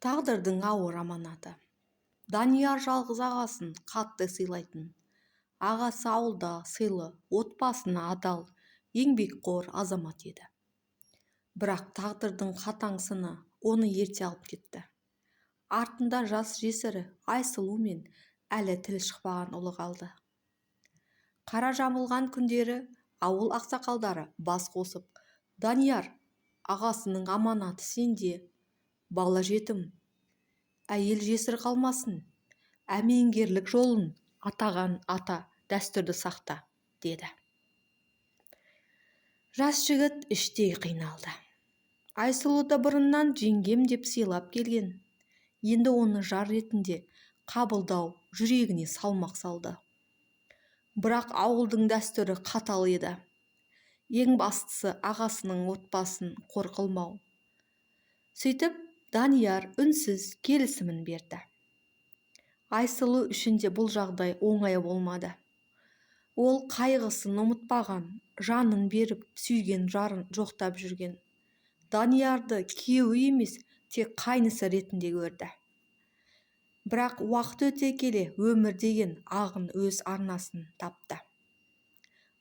Тағдырдың ауыр аманаты. Данияр жалғыз ағасын қатты сыйлайтын. Ағасы ауылда сыйлы, отбасына адал, еңбекқор азамат еді. Бірақ тағдырдың қатаң сыны оны ерте алып кетті. Артында жас жесірі Айсұлу мен әлі тіл шықпаған ұлы қалды. Қара жамылған күндері ауыл ақсақалдары бас қосып, Данияр ағасының аманаты сенде, бала жетім, әйел жесір қалмасын, әмеңгерлік жолын атаған ата дәстүрді сақта, деді. Жас жігіт іштей қиналды. Айсұлуды бұрыннан жеңгем деп сыйлап келген. Енді оны жар ретінде қабылдау жүрегіне салмақ салды. Бірақ ауылдың дәстүрі қатал еді. Ең бастысы ағасының отбасын қор қылмау. Сөйтіп, Данияр үнсіз келісімін берді. Айсұлу үшін де бұл жағдай оңай болмады. Ол қайғысын ұмытпаған, жанын беріп сүйген жарын жоқтап жүрген. Даниярды күйеуі емес, тек қайнысы ретінде көрді. Бірақ уақыт өте келе өмір деген ағын өз арнасын тапты.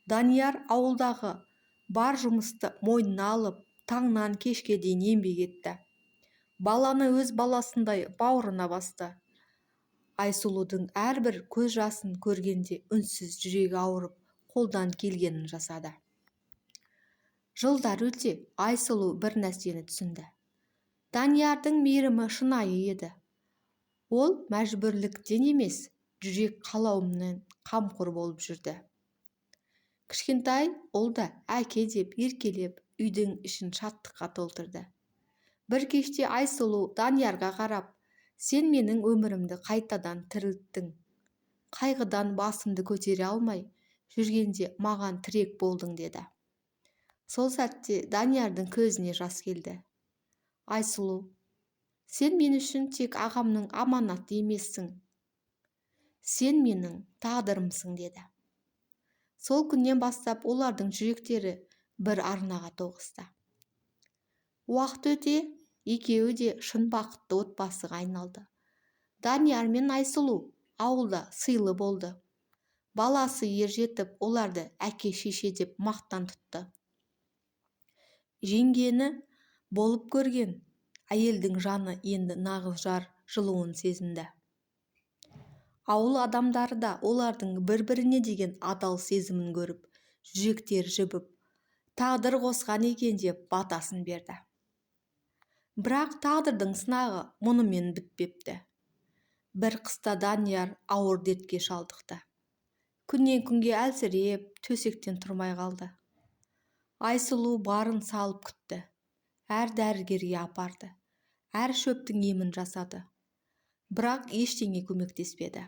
Данияр ауылдағы бар жұмысты мойнына алып, таңнан кешке дейін еңбек етті. Баланы өз баласындай бауырына басты. Айсұлудың әрбір көз жасын көргенде үнсіз жүрегі ауырып, қолдан келгенін жасады. Жылдар өте Айсұлу бір нәрсені түсінді. Даниярдың мейірімі шынайы еді. Ол мәжбүрліктен емес, жүрек қалауымен қамқор болып жүрді. Кішкентай ол да әке деп еркелеп, үйдің ішін шаттыққа толтырды. Бір кеште Айсұлу Даниярға қарап, «Сен менің өмірімді қайтадан тірілттің. Қайғыдан басымды көтере алмай жүргенде маған тірек болдың», деді. Сол сәтте Даниярдың көзіне жас келді. «Айсұлу, сен мен үшін тек ағамның аманаты емессің. Сен менің тағдырымсың», деді. Сол күннен бастап олардың жүректері бір арнаға тоғысты. Уақыт өте, екеуі де шын бақытты отбасыға айналды. Данияр мен Айсұлу ауылда сыйлы болды. Баласы ержетіп, оларды әке-шеше деп мақтан тұтты. Жеңгені болып көрген әйелдің жаны енді нағыз жар жылуын сезінді. Ауыл адамдары да олардың бір-біріне деген адал сезімін көріп, жүректер жібіп, тағдыр қосқан екен деп батасын берді. Бірақ тағдырдың сынағы мұнымен бітпепті. Бір қыста Данияр ауыр дертке шалдықты. Күннен күнге әлсіреп, төсектен тұрмай қалды. Айсұлу барын салып күтті. Әр дәрігерге апарды. Әр шөптің емін жасады. Бірақ ештеңе көмектеспеді.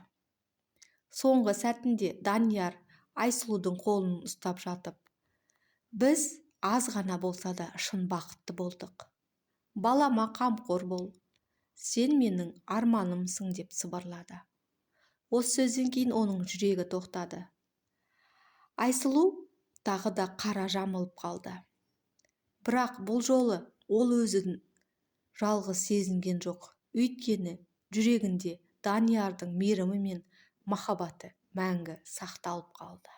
Соңғы сәтінде Данияр Айсұлудың қолын ұстап жатып, «Біз аз ғана болса да шын бақытты болдық. Балама қамқор бол. Сен менің арманымсың», деп сыбырлады. Осы сөзден кейін оның жүрегі тоқтады. Айсұлу тағы да қара жамылып қалды. Бірақ бұл жолы ол өзін жалғыз сезінген жоқ. Өйткені жүрегінде Даниярдың мейірімі мен махаббаты мәңгі сақталып қалды.